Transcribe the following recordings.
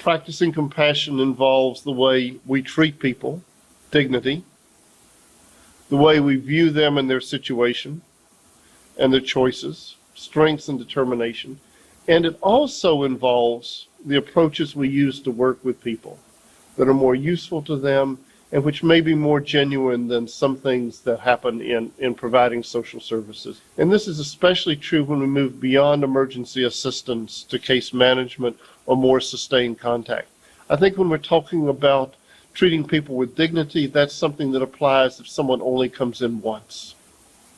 Practicing compassion involves the way we treat people, dignity, the way we view them and their situation and their choices, strengths and determination. And it also involves the approaches we use to work with people that are more useful to them and which may be more genuine than some things that happen in providing social services. And this is especially true when we move beyond emergency assistance to case management or more sustained contact. I think when we're talking about treating people with dignity, that's something that applies if someone only comes in once,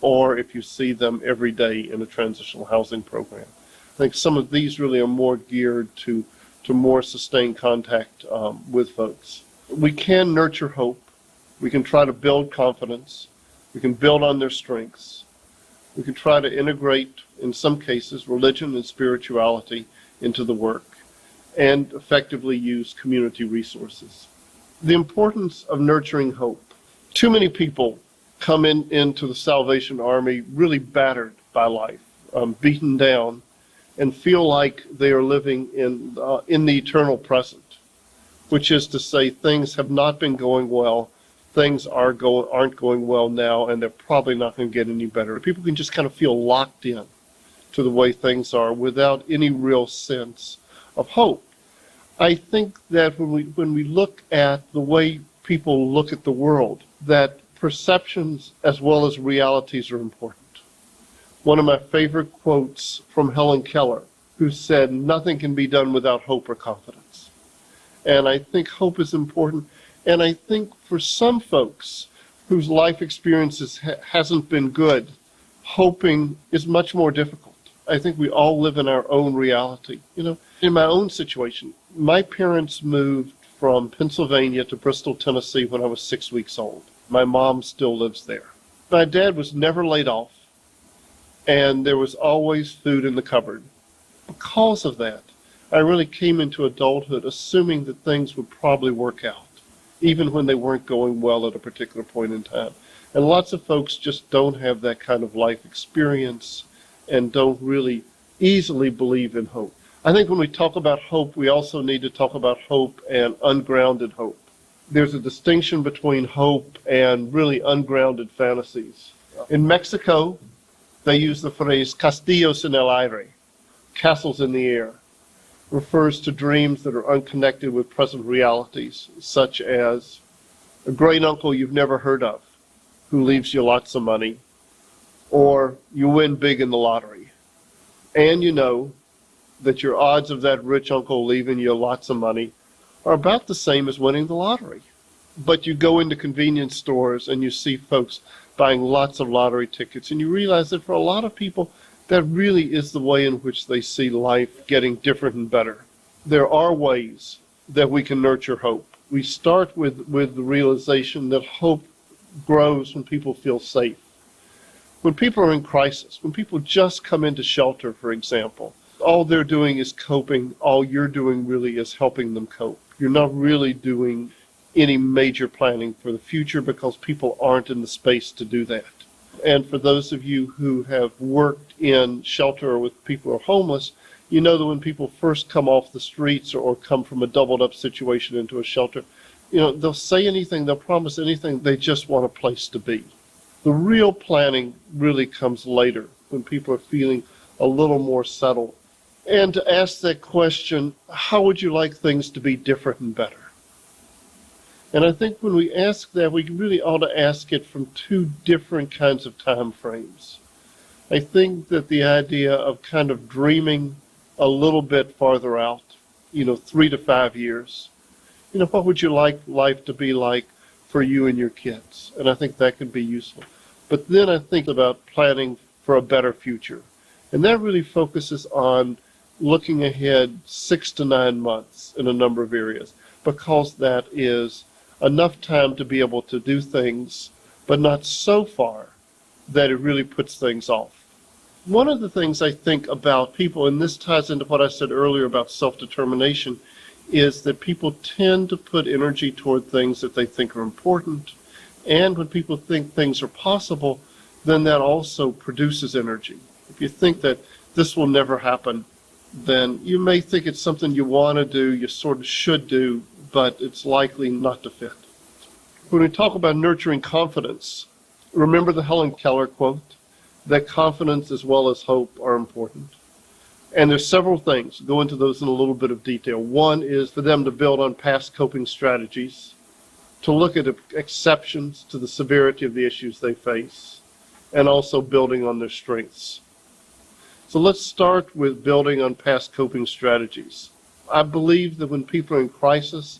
or if you see them every day in a transitional housing program. I think some of these really are more geared to more sustained contact with folks. We can nurture hope. We can try to build confidence. We can build on their strengths. We can try to integrate, in some cases, religion and spirituality into the work and effectively use community resources. The importance of nurturing hope. Too many people come into the Salvation Army really battered by life, beaten down, and feel like they are living in the eternal present, which is to say things have not been going well, things aren't going well now, and they're probably not going to get any better. People can just kind of feel locked in to the way things are without any real sense of hope. I think that when we look at the way people look at the world, that perceptions as well as realities are important. One of my favorite quotes from Helen Keller, who said, "Nothing can be done without hope or confidence." And I think hope is important. And I think for some folks whose life experiences hasn't been good, hoping is much more difficult. I think we all live in our own reality. In my own situation, my parents moved from Pennsylvania to Bristol, Tennessee when I was 6 weeks old. My mom still lives there. My dad was never laid off, and there was always food in the cupboard. Because of that, I really came into adulthood assuming that things would probably work out, even when they weren't going well at a particular point in time. And lots of folks just don't have that kind of life experience and don't really easily believe in hope. I think when we talk about hope, we also need to talk about hope and ungrounded hope. There's a distinction between hope and really ungrounded fantasies. In Mexico, they use the phrase castillos en el aire, castles in the air, refers to dreams that are unconnected with present realities, such as a great uncle you've never heard of who leaves you lots of money, or you win big in the lottery. And you know that your odds of that rich uncle leaving you lots of money are about the same as winning the lottery. But you go into convenience stores and you see folks buying lots of lottery tickets, and you realize that for a lot of people, that really is the way in which they see life getting different and better. There are ways that we can nurture hope. We start with the realization that hope grows when people feel safe. When people are in crisis, when people just come into shelter, for example, all they're doing is coping. All you're doing really is helping them cope. You're not really doing any major planning for the future because people aren't in the space to do that. And for those of you who have worked in shelter or with people who are homeless, you know that when people first come off the streets or come from a doubled up situation into a shelter, they'll say anything, they'll promise anything, they just want a place to be. The real planning really comes later when people are feeling a little more settled. And to ask that question, how would you like things to be different and better? And I think when we ask that, we really ought to ask it from two different kinds of time frames. I think that the idea of kind of dreaming a little bit farther out, 3 to 5 years, what would you like life to be like for you and your kids? And I think that can be useful. But then I think about planning for a better future. And that really focuses on looking ahead 6 to 9 months in a number of areas, because that is enough time to be able to do things, but not so far that it really puts things off. One of the things I think about people, and this ties into what I said earlier about self-determination, is that people tend to put energy toward things that they think are important. And when people think things are possible, then that also produces energy. If you think that this will never happen, then you may think it's something you want to do, you sort of should do, but it's likely not to fit. When we talk about nurturing confidence, remember the Helen Keller quote, that confidence as well as hope are important. And there's several things. Go into those in a little bit of detail. One is for them to build on past coping strategies, to look at exceptions to the severity of the issues they face, and also building on their strengths. So let's start with building on past coping strategies. I believe that when people are in crisis,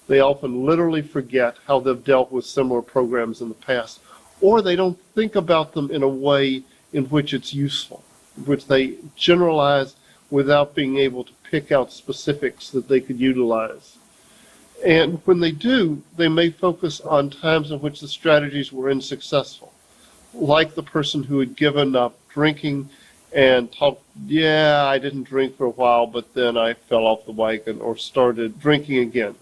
they often literally forget how they've dealt with similar programs in the past, or they don't think about them in a way in which it's useful, in which they generalize without being able to pick out specifics that they could utilize. And when they do, they may focus on times in which the strategies were unsuccessful, like the person who had given up drinking and talked, yeah, I didn't drink for a while, but then I fell off the wagon or started drinking again.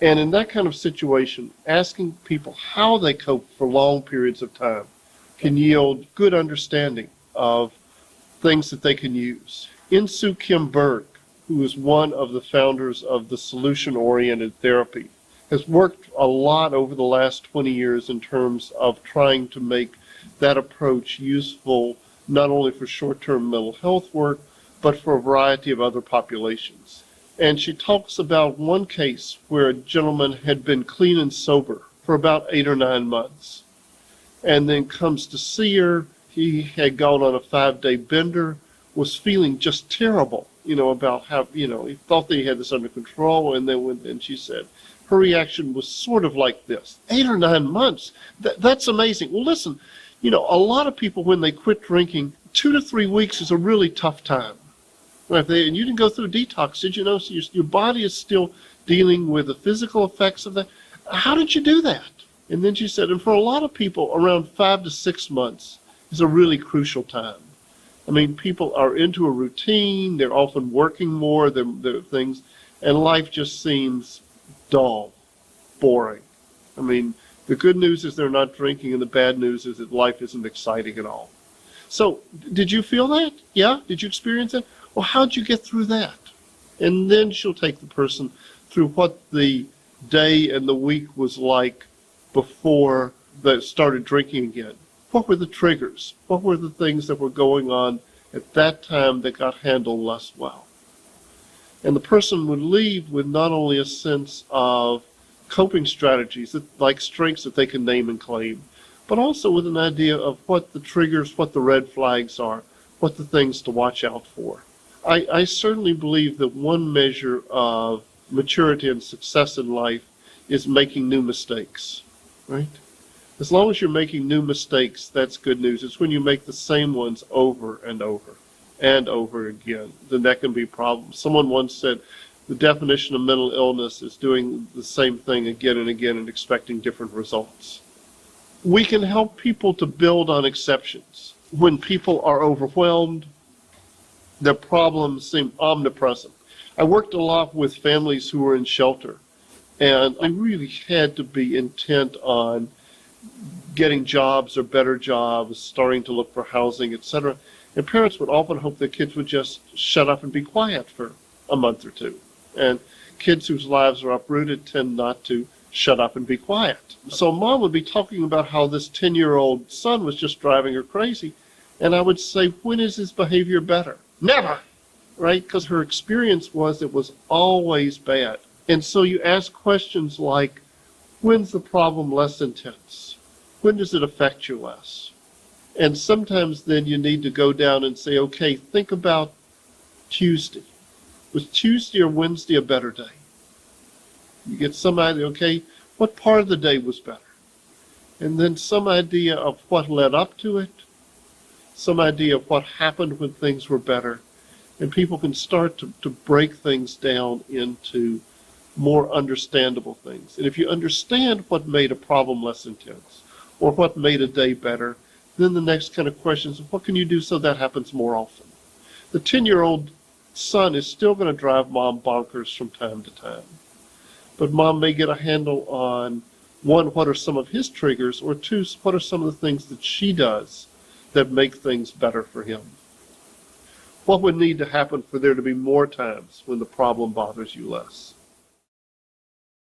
And in that kind of situation, asking people how they cope for long periods of time can yield good understanding of things that they can use. Insoo Kim Berg, who is one of the founders of the solution-oriented therapy, has worked a lot over the last 20 years in terms of trying to make that approach useful not only for short-term mental health work, but for a variety of other populations. And she talks about one case where a gentleman had been clean and sober for about 8 or 9 months, and then comes to see her. He had gone on a 5-day bender, was feeling just terrible, about how, he thought that he had this under control, and then she said, her reaction was sort of like this: 8 or 9 months, that's amazing. Well, listen, a lot of people, when they quit drinking, 2 to 3 weeks is a really tough time. And you didn't go through detox, did you know? So your body is still dealing with the physical effects of that. How did you do that? And then she said, and for a lot of people, around 5 to 6 months is a really crucial time. I mean, people are into a routine, they're often working more than things, and life just seems dull, boring. I mean, the good news is they're not drinking, and the bad news is that life isn't exciting at all. So, did you feel that? Yeah? Did you experience that? Well, how'd you get through that? And then she'll take the person through what the day and the week was like before they started drinking again. What were the triggers? What were the things that were going on at that time that got handled less well? And the person would leave with not only a sense of coping strategies, like strengths that they can name and claim, but also with an idea of what the triggers, what the red flags are, what the things to watch out for. I certainly believe that one measure of maturity and success in life is making new mistakes, right? As long as you're making new mistakes, that's good news. It's when you make the same ones over and over and over again, then that can be a problem. Someone once said the definition of mental illness is doing the same thing again and again and expecting different results. We can help people to build on exceptions. When people are overwhelmed, their problems seem omnipresent. I worked a lot with families who were in shelter, and I really had to be intent on getting jobs or better jobs, starting to look for housing, etc. And parents would often hope their kids would just shut up and be quiet for a month or two. And kids whose lives are uprooted tend not to shut up and be quiet. So mom would be talking about how this 10-year-old son was just driving her crazy. And I would say, when is his behavior better? Never, right? Because her experience was it was always bad. And so you ask questions like, when's the problem less intense? When does it affect you less? And sometimes then you need to go down and say, okay, think about Tuesday. Was Tuesday or Wednesday a better day? You get some idea, okay, what part of the day was better? And then some idea of what led up to it, some idea of what happened when things were better. And people can start to break things down into more understandable things. And if you understand what made a problem less intense or what made a day better, then the next kind of question is, what can you do so that happens more often? The 10-year-old son is still going to drive mom bonkers from time to time. But mom may get a handle on, one, what are some of his triggers, or two, what are some of the things that she does that make things better for him. What would need to happen for there to be more times when the problem bothers you less?